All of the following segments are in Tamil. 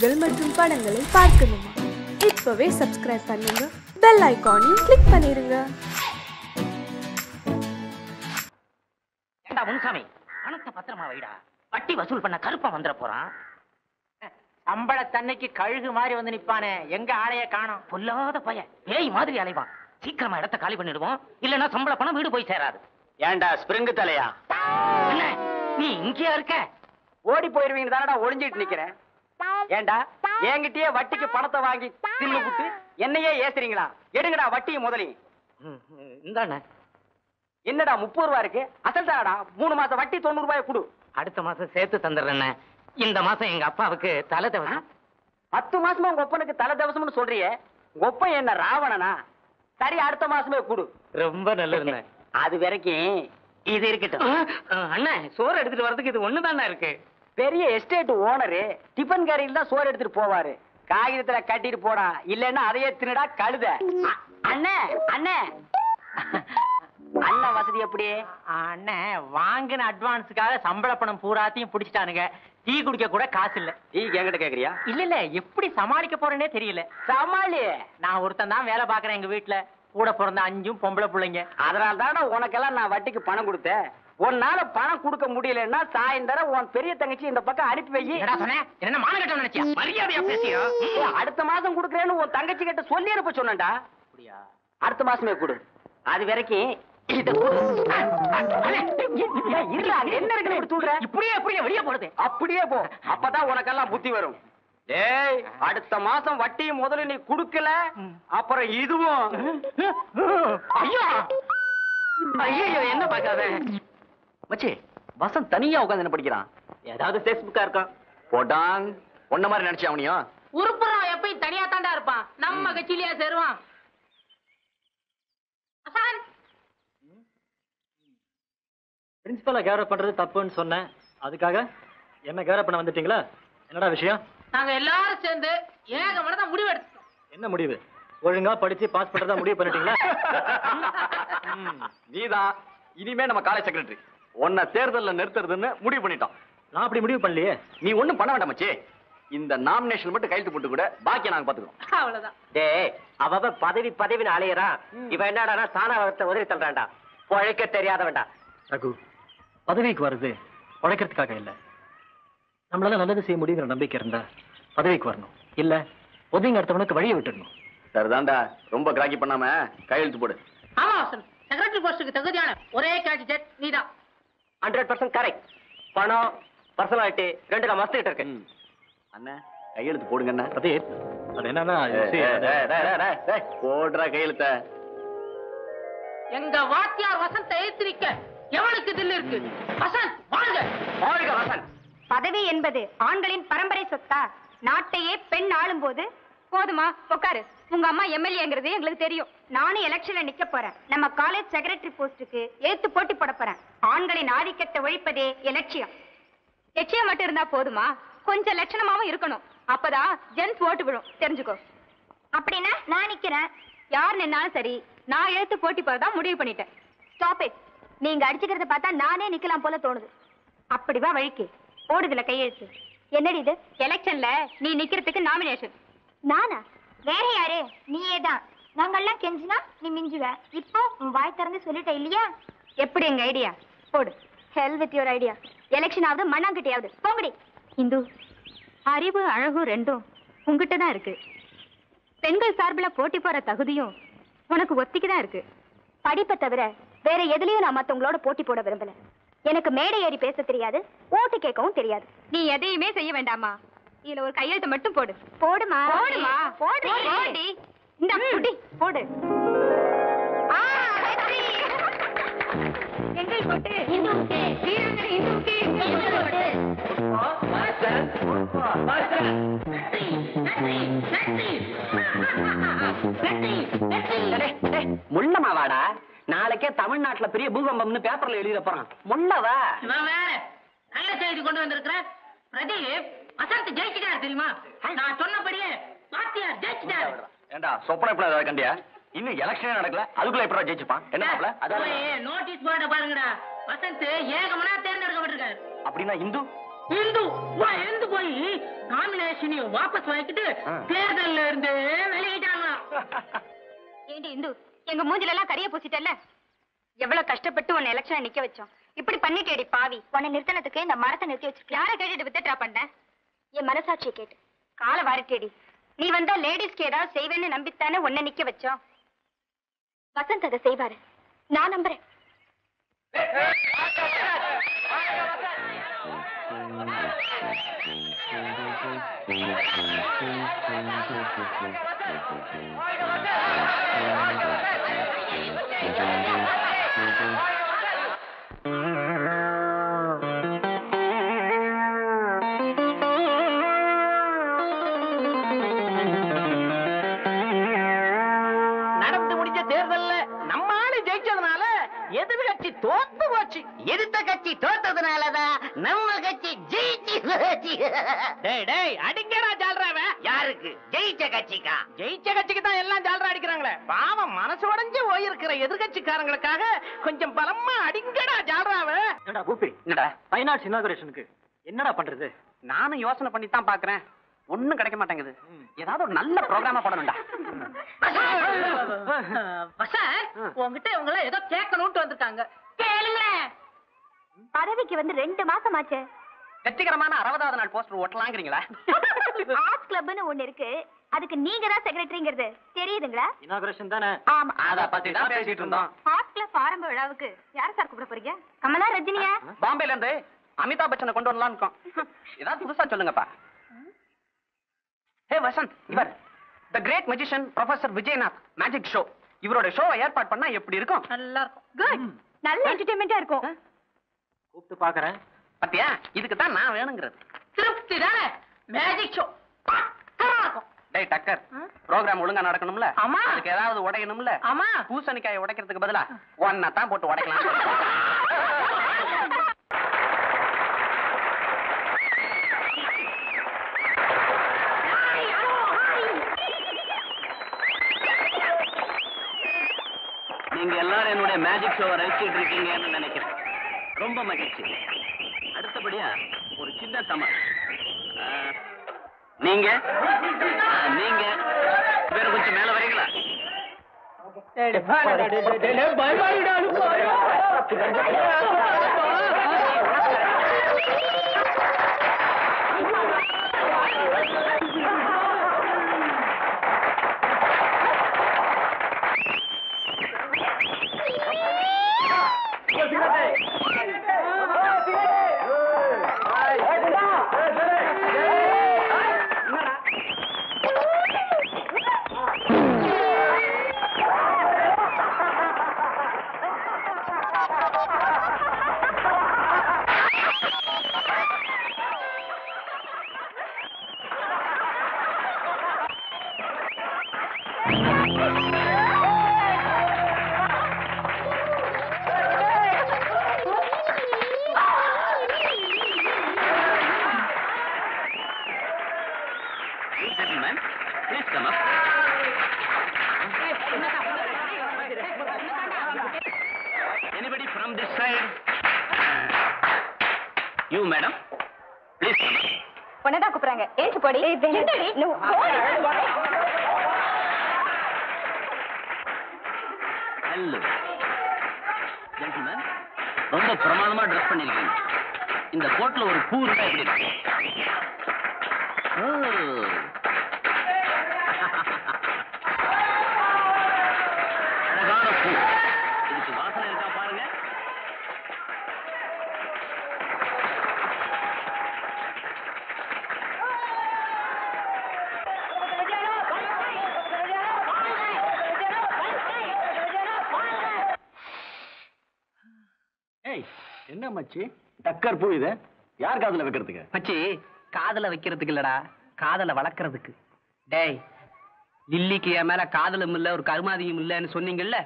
நிகழ்ச்சிகள் மற்றும் படங்களை பார்க்கணுமா? இப்பவே சப்ஸ்கிரைப் பண்ணுங்க, பெல் ஐகானையும் கிளிக் பண்ணிருங்க. ஏண்டா முன்சாமி, பணத்தை பத்திரமா வைடா. வட்டி வசூல் பண்ண கருப்பா வந்துட போறான். சம்பள தன்னைக்கு கழுகு மாதிரி வந்து நிப்பானே, எங்க ஆளைய காணோம். பொல்லாத பையன், பேய் மாதிரி அலைவான். சீக்கிரமா இடத்த காலி பண்ணிடுவோம், இல்லன்னா சம்பள பணம் வீடு போய் சேராது. ஏண்டா ஸ்பிரிங்கு தலையா, என்ன நீ இங்கேயா இருக்க? ஓடி போயிருவீங்க தானடா ஒளிஞ்சிட்டு நிக்கிறேன். ஏண்டா என்கிட்டயே வட்டிக்கு பணத்தை வாங்கி தின்னு புட்டு என்னையே ஏசுறீங்களா? எடுங்கடா வட்டியை முதலையும். இந்தாண்ண. என்னடா 30 ரூபா இருக்கு, அசல் தானடா. 3 மாசம் வட்டி 90 ரூபாய் கொடு. அடுத்த மாசம் சேர்த்து தந்துடுறேன். இந்த மாசம் எங்க அப்பாவுக்கு தலை தவசம். 10 மாசமா உங்க ஒப்பனுக்கு தலை தவசம்னு சொல்றியே, உங்க ஒப்பன் என்ன ராவணனா? சரி, அடுத்த மாசமே கொடு. ரொம்ப நல்லது. அது வரைக்கும் இது இருக்கட்டும். அண்ணன், சோறு எடுத்துட்டு வர்றதுக்கு இது ஒண்ணுதானே இருக்கு. பெரிய எஸ்டேட் ஓனரு டிபன் கரையில் தான் சோறு எடுத்துட்டு போவாரு. காகிதத்துல கட்டிட்டு போடா, இல்லன்னா அதையே தின்னுடா கழுத. அண்ணே அண்ணே அண்ணன் வசதி எப்படி? அண்ணன் வாங்கின அட்வான்ஸுக்காக சம்பள பணம் பூராத்தையும் பிடிச்சிட்டானுங்க. டீ குடிக்க கூட காசு இல்ல. டீ என்கிட்ட கேக்குறியா? இல்ல, எப்படி சமாளிக்க போறேன்னே தெரியல. சமாளி. நான் ஒருத்தன் தான் வேலை பாக்குறேன் எங்க வீட்டுல. கூட பிறந்த 5 பொம்பளை பிள்ளைங்க. அதனால தானே உனக்கெல்லாம் நான் வட்டிக்கு பணம் கொடுத்தேன். உன்னால பணம் கொடுக்க முடியலன்னா சாயந்தரம் உன் பெரிய தங்கச்சி இந்த பக்கம் அனுப்பி வை. என்ன மானகட்டம் நினைச்சியா? மரியாதையா பேசியா? அடுத்த மாசம் கொடுக்கறேன்னு உன் தங்கச்சி கிட்ட சொல்லி இருப்ப சொன்னேன்டா. அப்படியா? அடுத்த மாசமே கொடு. அது வரைக்கும் இத கொடு. என்ன இருக்கு தூடுற? இப்படியே வெளியே போடுது. அப்படியே போ, அப்பதான் உனக்கெல்லாம் புத்தி வரும். டேய், அடுத்த மாசம் வட்டி முதல்ல நீ குடுக்கல, அப்புறம் இதுவும். ஐயோ ஐயோ, என்ன பாக்காத மச்சி. வசந்த் தனியா உட்காந்து என்ன படிக்கிறான்? ஏதாவது பேஸ்புக்கா இருக்கான். போட்டான். ஒன்ன மாதிரி நினைச்சு அவனையும் உருப்புறம் எப்பயும் தனியா தாண்டா இருப்பான். நம்ம கட்சியிலேயே சேருவான். பிரின்சிபலை கேர் பண்றது தப்புன்னு சொன்னேன். அதுக்காக என்ன கேர் பண்ண வந்துட்டீங்களா? என்னடா விஷயம்? நாங்க எல்லாரும் சேர்ந்து ஏகமனதா முடிவு எடுத்தோம். என்ன முடிவு? ஒழுங்கா படிச்சு பாஸ் பண்றதா முடிவு பண்ணிட்டீங்களா? நீதான் இனிமே நம்ம காலேஜ் செக்ரட்டரி. உன்னை தேர்தல்ல நிறுத்துறதுன்னு முடிவு பண்ணிட்டோம். நான் அப்படி முடிவு பண்ணலையே. நீ ஒண்ணும் பண்ண வேண்டாம் மச்சி. இந்த நாமினேஷன் மட்டும் கையெழுத்து போட்டு கூட பாக்கிய நாங்க பாத்துக்கிறோம். அவ்வளவுதான். டேய், அவ பதவின்னு அலையறான். இவன் என்னடா சாணாவத்தை உதவி தள்ளுறான்டா. பொழைக்க தெரியாதவன்டா. ரகு, பதவிக்கு வருது உழைக்கிறதுக்காக இல்ல. நம்மளால நல்லது செய்ய முடியுங்கிற நம்பிக்கை இருந்தா பதவிக்கு வரணும். இல்ல ஒதுங்க அடுத்தவனுக்கு வழியை விட்டுடணும். சரிதான்டா, ரொம்ப கிராக்கி பண்ணாம கையெழுத்து போடு. ஆமா வசந்த், செக்ரட்டரி போஸ்டுக்கு தகுதியான ஒரே கேண்டிடேட் நீதான். 100% கரெக்ட். பணம், பர்சனாலிட்டி ரெண்டு நான் மஸ்ட் இருக்கு. அண்ணா கையெழுத்து போடுங்க அண்ணா. அது என்னன்னா போடுற கையெழுத்த. எங்க வாத்தியார் வசந்த் எழுத்திருக்க எவனுக்கு தில்லு இருக்கு? வசந்த் வாழ்க! வாழ்க வசந்த்! பதவி என்பது ஆண்களின் பரம்பரை சொத்தா? நாட்டையே பெண் ஆளும் போது போதுமா? உட்காரு. உங்க அம்மா எம்எல்ஏங்கிறது எங்களுக்கு தெரியும். நானும் எலெக்ஷன்ல நிக்க போறேன். நம்ம காலேஜ் செக்ரட்டரி போஸ்டுக்கு ஏத்து போட்டி போட போறேன். ஆண்களின் ஆதிக்கத்தை ஒழிப்பதே லட்சியம். லட்சியம் மட்டும் இருந்தா போதுமா? கொஞ்சம் லட்சணமாவும் இருக்கணும். அப்பதான் ஜென்ஸ் ஓட்டு விழும், தெரிஞ்சுக்கோ. அப்படின்னா நான் நிக்கிறேன். யார் நின்னாலும் சரி, நான் ஏத்து போட்டி போறதா முடிவு பண்ணிட்டேன். Stop it. நீங்க அடிச்சுக்கிறத பார்த்தா நானே நிக்கலாம் போல தோணுது. அப்படிவா வழிக்கு போடுதுல கையெழுத்து. என்னடி இது? எலெக்ஷன்ல நீ நிக்கிறதுக்கு நாமினேஷன். நானா? வேற யாரு? நீயே தான். நாங்கெல்லாம் கெஞ்சினா நீ மிஞ்சுவ. இப்போ உன் வாய் திறந்து சொல்லிட்ட இல்லையா? எப்படி எங்க ஐடியா? போடு. Hell with your idea. Election ஆகுது, மண்ணாங்கிட்டையாவது போங்கடி. இந்து, அறிவு அழகு ரெண்டும் உங்ககிட்ட தான் இருக்கு. பெண்கள் சார்பில் போட்டி போற தகுதியும் உனக்கு ஒத்திக்குதான் இருக்கு. படிப்பை தவிர வேற எதுலயும் நான் மத்தவங்களோட போட்டி போட விரும்பல. எனக்கு மேடை ஏறி பேச தெரியாது, ஓட்டு கேட்கவும் தெரியாது. நீ எதையுமே செய்ய வேண்டாமா? இதுல ஒரு கையெழுத்து மட்டும் போடு. போடுமா? போடுமா? போடு. இந்த குடி போடு. எங்கள் போட்டு வீரங்கனை இந்துவுக்கு எங்கள் போட்டு. முள்ளமாவாடா, நாளைக்கே தமிழ்நாட்டுல பெரிய பூகம்பம்னு பேப்பர்ல எழுதிட போறான். முள்ளவா? நல்ல செய்தி கொண்டு வந்திருக்கிறேன். பிரதீப், வசந்த் ஜெயிச்சுட்டார் தெரியுமா? நான் சொன்னபடியே வாத்தியார் ஜெயிச்சுட்டார். ஏண்டா சொப்பன எப்படி ஏதாவது கண்டியா? இன்னும் எலெக்ஷனே நடக்கல, அதுக்குள்ள எப்படி ஜெயிச்சுப்பான்? என்ன நோட்டீஸ் போர்ட பாருங்கடா. வசந்த் ஏகமனா தேர்ந்தெடுக்கப்பட்டிருக்காரு. அப்படின்னா இந்து இந்து எழுந்து போய் நாமினேஷனையும் வாபஸ் வாங்கிட்டு தேர்தல்ல இருந்து வெளியிட்டாங்க. ஏண்டி இந்து, எங்க மூஞ்சில எல்லாம் கரிய பூசிட்டல்ல. எவ்வளவு கஷ்டப்பட்டு உன்னை எலெக்ஷன் நிக்க வச்சோம். இப்படி பண்ணிட்டேடி பாவி. உன்னை நிறுத்தினதுக்கு இந்த மரத்தை நிறுத்தி வச்சிருக்க. யாரை கேட்டுட்டு வித்ட்ரா பண்ண? என் மனசாட்சியை கேட்டு. காலை வாரிட்டேடி. நீ வந்தா லேடிஸ்க்கு ஏதாவது செய்வேன்னு நம்பித்தானே உன்னை நிக்க வச்சோம். வசந்த் அதை செய்வாரு, நான் நம்புறேன். நடந்து முடிஞ்ச தேர்தல்ல நம்ம ஆளு ஜெயிச்சதுனால எதிர்கட்சி தோத்து போச்சு. எதிர்த்த கட்சி தோத்ததுனாலதான் நம்ம கட்சி ஜெயிச்சு போச்சு. டேய் டேய் அடிங்கடா ஜால்ராவ. யாருக்கு? ஜெயிச்ச கட்சிக்கா? ஜெயிச்ச கட்சிக்கு தான் எல்லாம் ஜால்ரா அடிக்கிறாங்களே. பாவம் மனசு உடைஞ்சு போயிருக்கிற எதிர்கட்சிக்காரங்களுக்காக கொஞ்சம் பலமா அடிங்கடா ஜால்ராவ. என்னடா கூப்பி, என்னடா ஃபைன் ஆர்ட்ஸ் இனாகுரேஷனுக்கு என்னடா பண்றது? நானும் யோசனை பண்ணி தான் பாக்குறேன். ஒண்ணும் கிடைக்க மாட்டேங்குது. ஏதாவது ஒரு நல்ல ப்ரோக்ராமா போடணும்டா. உங்ககிட்ட இவங்க எல்லாம் ஏதோ கேட்கணும்னு வந்திருக்காங்க. கேளுங்களேன். பதவிக்கு வந்து 2 மாசம் ஆச்சு. வெற்றிகரமான 60வது நாள் போஸ்டர் ஓட்டலாங்கிறீங்களா? ஆர்ட்ஸ் கிளப்னு ஒண்ணு இருக்கு. அதுக்கு நீங்க தான் செக்ரட்டரிங்கிறது தெரியுதுங்களா? இனாகுரேஷன் தானே. ஆமா, அத பத்தி தான் பேசிட்டு இருந்தோம். ஆர்ட்ஸ் கிளப் ஆரம்ப விழாவுக்கு யார் சார் கூப்பிட போறீங்க? கமலா, ரஜினியா? பாம்பேல இருந்து அமிதாப் பச்சனை கொண்டு வரலாம்னு இருக்கோம். ஏதாவது புதுசா சொல்லுங்கப்பா. ஹே வசந்த், இவர் the great magician professor Vijayanath magic show. இவரோட ஷோ ஏற்பாடு பண்ணா எப்படி இருக்கும்? நல்லா இருக்கும். குட், நல்ல என்டர்டெயின்மெண்டா இருக்கும். கூப்பிட்டு பாக்குறேன். பத்தியா, இதுக்கு தான் நான் வேணுங்கிறது. திருப்தி தானே? மேஜிக் ஷோ டேய் டக்கர், ப்ரோகிராம் ஒழுங்கா நடக்கணும்ல. ஆமா. அதுக்கு ஏதாவது உடையணும்ல. ஆமா. பூசணிக்காயை உடைக்கிறதுக்கு பதிலா ஒன்ன தான் போட்டு உடைக்கலாம். நீங்க எல்லாரும் என்னுடைய மேஜிக் ஷோவை ரசிச்சுட்டு இருக்கீங்கன்னு நினைக்கிறேன். ரொம்ப மகிழ்ச்சி. அடுத்தபடியா ஒரு சின்ன சமாள். நீங்க வேற கொஞ்சம் மேல வரீங்களா? Gentlemen, please come up. Anybody from this side? You, madam, please come up. உன்னதான் கூப்பிடுறாங்க. ஏச்சு போடி. Hello. Gentlemen, ரொம்ப பிரமாதமா ட்ரெஸ் பண்ணிருக்கீங்க. இந்த கோட்ல ஒரு பூ இருந்தா எப்படி இருக்கு? அழகான பூ. இதுக்கு வாசனை இருக்கா பாருங்க. ஏய், என்ன மச்சி டக்கர் பூ இது? யார் காதுல வைக்கிறதுக்கு? மச்சி, காதல வைக்கிறதுக்கு இல்லடா, காதல வளர்க்கறதுக்கு. டேய், லில்லிக்கு என் மேல காதலும் இல்ல, ஒரு கருமாதியும் இல்லன்னு சொன்னீங்கல்ல.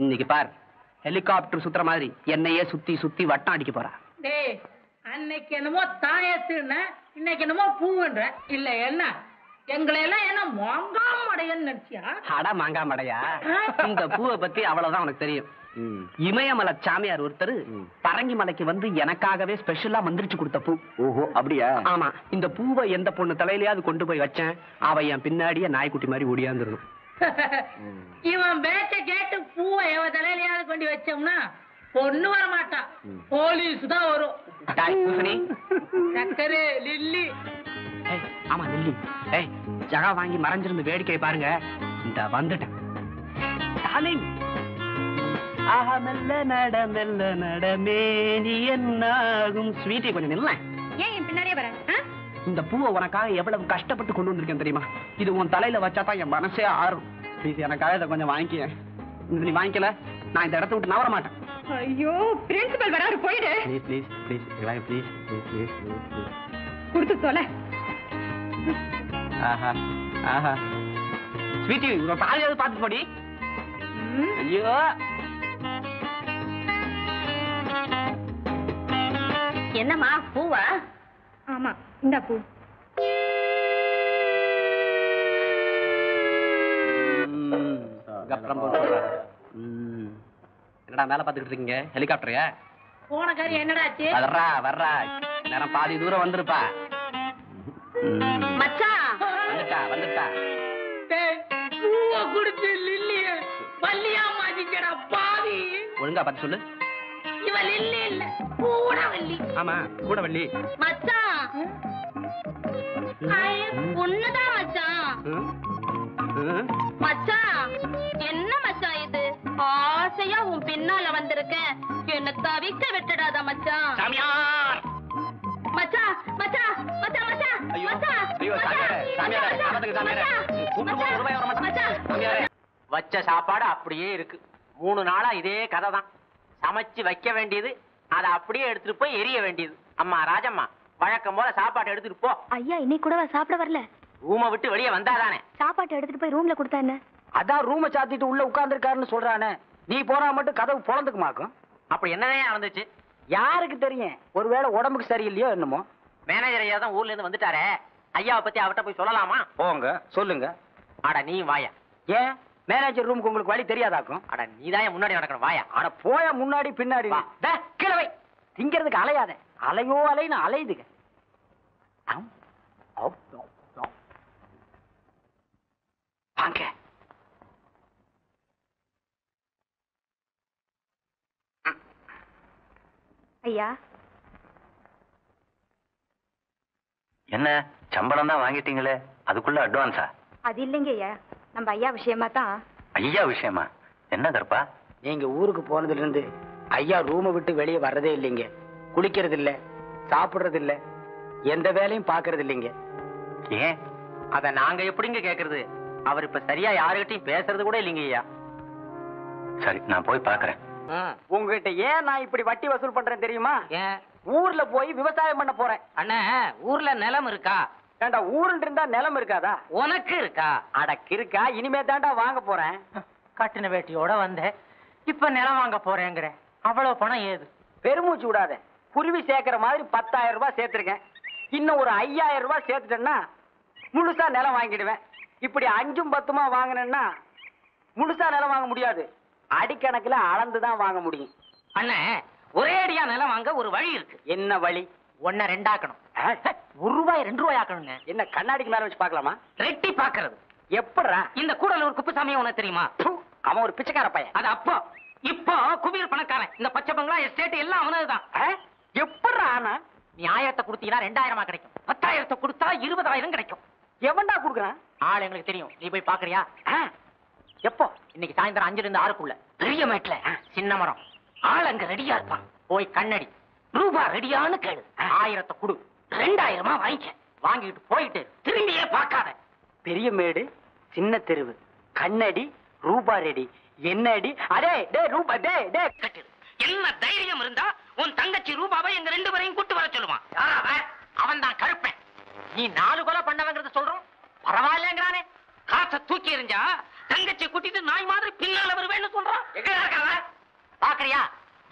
இன்னைக்கு பார், ஹெலிகாப்டர் சுத்துற மாதிரி என்னையே சுத்தி சுத்தி வட்டம் அடிக்க போறா. டேய், அன்னைக்கு என்னமோ தாயத்துன்னு, இன்னைக்கு என்னமோ பூவுன்ற. இல்ல என்ன, எங்களை எல்லாம் என்ன மாங்காமடையன்னு நினைச்சியா? அட மாங்காமடையா, இந்த பூவை பத்தி அவ்வளவுதான் உனக்கு தெரியும். இமயமலை சாமியார் ஒருத்தர் பரங்கி மலைக்கு வந்து எனக்காகவே ஸ்பெஷலா மந்திரிச்சு கொடுத்த பூ. ஓஹோ, அப்படியா? ஆமா, இந்த பூவை எந்த பொண்ணு தலையிலயாவது கொண்டு போய் வச்சேன், அவ என் பின்னாடியே நாய்க்குட்டி மாதிரி ஓடியாந்துருணும். இவன் பேச்ச கேட்டு பூவை எவ தலையிலயாவது கொண்டு வச்சோம்னா பொண்ணு வர மாட்டான், போலீஸ் தான் வரும். சக்கரு லில்லி. ஆமா லில்லி. ஜகா வாங்கி மறைஞ்சிருந்து வேடிக்கை பாருங்க. இந்த வந்துட்டேன். மெல்ல நடமே நீ என்னாகும். ஸ்வீட்டி கொஞ்சம் நில்ல. ஏன் என் பின்னாடியே வர? இந்த பூவை உனக்காக எவ்வளவு கஷ்டப்பட்டு கொண்டு வந்திருக்கேன் தெரியுமா? இது உன் தலையில வச்சாதான் என் மனசே ஆறும். ப்ளீஸ் எனக்காக இதை கொஞ்சம் வாங்கிக்க. நீ வாங்கிக்கல நான் இந்த இடத்த விட்டு நவர மாட்டேன். ஐயோ, பிரின்சிபல் வராரு, போயிடு. Please please please please please please. கொடுத்து தொலை. ஆஹா ஆஹா. ஸ்வீட்டி பாதியாவது பார்த்து போடி. ஐயோ, என்னம்மா பூவா? ஆமா, இந்த பூ. என்னடா மேல பாத்துக்கிட்டு இருக்கீங்க? ஹெலிகாப்டரையா? போன காரியம் என்னடாச்சு? வர்றா வர்றா, நேரம் பாதி தூரம் வந்துருப்பா. மச்சான் வந்துட்டா வந்துட்டா. பூவை குடுத்து லில்லிய வள்ளியா மாத்திட்டா பாவி. ஒழுங்கா பார்த்து சொல்லு. இவ லில்லி இல்ல, கூட வள்ளி. ஆமா, கூட வள்ளி. மச்சான், பொண்ணுதான் மச்சான். மச்சான், என்ன மச்சான் இது? ஆசையா உன் பின்னால வந்திருக்கேன், என்ன தவிக்க விட்டுடாத மச்சான். சாமியார். மச்சான் மச்சான் மச்சான் மச்சான். ஐயோ, மச்சான், ஐயோ, சாமியாரே, சாமியாரே, சாமத்துக்கு சாமியாரே. கூப்பிட்டு ஒரு ரூபாய் வர மாட்டேன். சாமியாரே. வச்ச சாப்பாடு அப்படியே இருக்கு. 3 நாளா இதே கதை தான். சமைச்சு வைக்க வேண்டியது, அதை அப்படியே எடுத்துட்டு போய் எரிய வேண்டியது. அம்மா ராஜம்மா, வழக்கம் போல சாப்பாடு எடுத்துட்டு போ. ஐயா இன்னைக்கு கூட சாப்பிட வரல. ரூமை விட்டு வெளியே வந்தாதானே. சாப்பாடு எடுத்துட்டு போய் ரூம்ல கொடுத்தா என்ன? அதான் ரூமை சாத்திட்டு உள்ள உட்கார்ந்துருக்காருன்னு சொல்றானே. நீ போனா மட்டும் கதவு பொழந்துக்குமாக்கும். அப்படி என்னதான் நடந்துச்சு? யாருக்கு தெரியும்? ஒருவேளை உடம்புக்கு சரியில்லையோ என்னமோ. மேனேஜர் ஐயா தான் ஊர்ல இருந்து வந்துட்டாரே, ஐயாவை பத்தி அவட்ட போய் சொல்லலாமா? போங்க சொல்லுங்க. அட நீ வாயா. ஏன் மேனேஜர் ரூமுக்கு உங்களுக்கு வழி தெரியாதாக்கும்? அட நீதான் முன்னாடி நடக்கணும், வாயா. அட போய முன்னாடி பின்னாடி. கிழவை திங்கிறதுக்கு அலையாத. அலையோ அலைன்னு அலையுதுங்க. வாங்க. ஐயா, என்ன சம்பளம் தான் வாங்கிட்டீங்களே, அதுக்குள்ள அட்வான்ஸா? அது இல்லைங்க ஐயா, நம்ம ஐயா விஷயமா தான். ஐயா விஷயமா? என்ன கருப்பா? நீங்க ஊருக்கு போனதுல இருந்து ஐயா ரூமை விட்டு வெளியே வர்றதே இல்லைங்க. குளிக்கிறது இல்ல, சாப்பிடுறது இல்ல, எந்த வேலையும் பாக்குறது இல்லைங்க. ஏன்? அத நாங்க எப்படிங்க கேக்குறது? அவர் இப்ப சரியா யாருகிட்டையும் பேசுறது கூட இல்லைங்க ஐயா. சரி, நான் போய் பாக்குறேன். உங்ககிட்ட ஏன் நான் இப்படி வட்டி வசூல் பண்றேன் தெரியுமா? ஏன்? ஊர்ல போய் விவசாயம் பண்ண போறேன். அண்ணா, ஊர்ல நிலம் இருக்கா? ஏண்டா ஊருன்னு இருந்தா நிலம் இருக்காதா? உனக்கு இருக்கா? அடக்கு இருக்கா? இனிமே தாண்டா வாங்க போறேன். கட்டின வேட்டியோட வந்தேன், இப்ப நிலம் வாங்க போறேங்கிற. அவ்வளவு பணம் ஏது? பெருமூச்சு விடாத. குருவி சேர்க்கிற மாதிரி 10,000 ரூபாய் சேர்த்திருக்கேன். இன்னும் ஒரு 5,000 ரூபாய் சேர்த்துட்டேன்னா முழுசா நிலம் வாங்கிடுவேன். இப்படி 5ம் 10மா வாங்கினேன்னா முழுசா நிலம் வாங்க முடியாது. அடிக்கணக்குல அளந்துதான் வாங்க முடியும். அண்ணே, ஒரே அடியா நிலம் வாங்க ஒரு வழி இருக்கு. என்ன வழி? 1 2 ஆக்கணும். 1 ரூபாய் 2 ரூபாய் ஆக்கணுங்க. என்ன கண்ணாடிக்கு மேல வச்சு பாக்கலாமா? ரெட்டி பாக்குறது. எப்படா? இந்த கூடலூர் குப்புசாமி உனக்கு தெரியுமா? அவன் ஒரு பிச்சைக்கார பையன். அது அப்போ. இப்போ குபீர் பணக்காரன். இந்த பச்சை பங்களா எஸ்டேட் எல்லாம் அவனதுதான். எப்படா? ஆனா நீ 1000 கொடுத்தீங்கன்னா 2000 கிடைக்கும். 10,000 கொடுத்தா 20,000 கிடைக்கும். எவன்டா குடுக்குறான்? ஆள் எங்களுக்கு தெரியும். நீ போய் பாக்குறியா? எப்போ? இன்னைக்கு சாயந்தரம் 5ல இருந்து 6க்குள்ள பெரிய மேட்ல சின்ன மரம். ஆள் அங்க ரெடியா இருப்பான். போய் கண்ணடி ரூபாய் ரெடியான்னு கேளு. 1000 கொடு, 2000 வாங்கிக்க. வாங்கிட்டு போயிட்டு திரும்பியே பார்க்காத. பெரிய மேடு, சின்ன தெருவு, கண்ணடி, ரூபாய் ரெடி. என்ன அடி? அதே டே ரூபாய் டே டே கட்டு. என்ன தைரியம் இருந்தா உன் தங்கச்சி ரூபாவை எங்க 2 பேரையும் கூட்டு வர சொல்லுவான். யாராவ? அவன் தான் கருப்பேன். நீ 4 கொலை பண்ணவங்கிறத சொல்றோம், பரவாயில்லங்கிறானே. காசை தூக்கி எறிஞ்சா தங்கச்சி கூட்டிட்டு நாய் மாதிரி பின்னால வருவேன்னு சொல்றான். எங்க இருக்காங்க பாக்குறியா?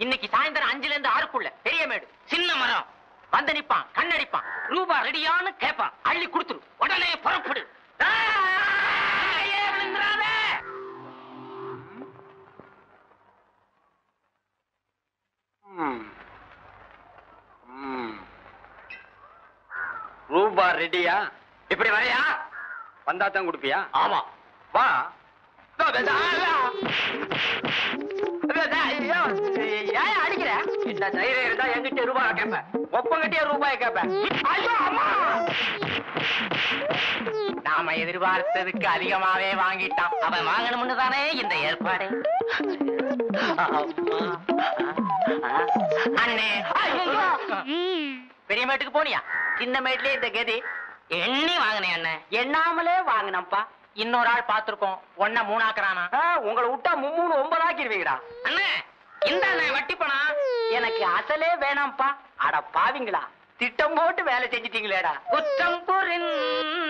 இன்னைக்கு சாயந்தரம் 5ல இருந்து 6க்குள்ள பெரிய மேடு, சின்ன மரம் வந்து நிப்பான். கண்ணடிப்பான். ரூபாய் ரெடியான்னு கேட்பான். அள்ளி கொடுத்துரு. உடனே புறப்படு. வட்டியா? இப்படி வரையா? வந்தா தான் கொடுப்பியா? ஆமா. வா. ஏன் அடிக்கிற? இந்த தைரியம் இருந்தா என்கிட்ட ரூபாய் கேட்பேன், ஒப்பங்கிட்டே ரூபாய் கேட்பேன். நாம எதிர்பார்த்ததுக்கு அதிகமாவே வாங்கிட்டான். அவன் வாங்கணும்னு தானே இந்த ஏற்பாடு. அண்ணே, பெரிய மேட்டுக்கு போனியா? சின்ன மேட்லயே இந்த கதி. எண்ணி வாங்கினேன் அண்ணன். எண்ணாமலே வாங்கினப்பா. இன்னொரு ஆள் பாத்துருக்கோம், ஒன்ன 3 ஆக்குறானா. உங்களை விட்டா 3 9 ஆக்கிடுவீங்கடா. அண்ணே, இந்த அண்ணன் வட்டி பணம். எனக்கு அசலே வேணாம்ப்பா. அட பாவிங்களா, திட்டம் போட்டு வேலை செஞ்சிட்டீங்களேடா. குற்றம் புரிந்த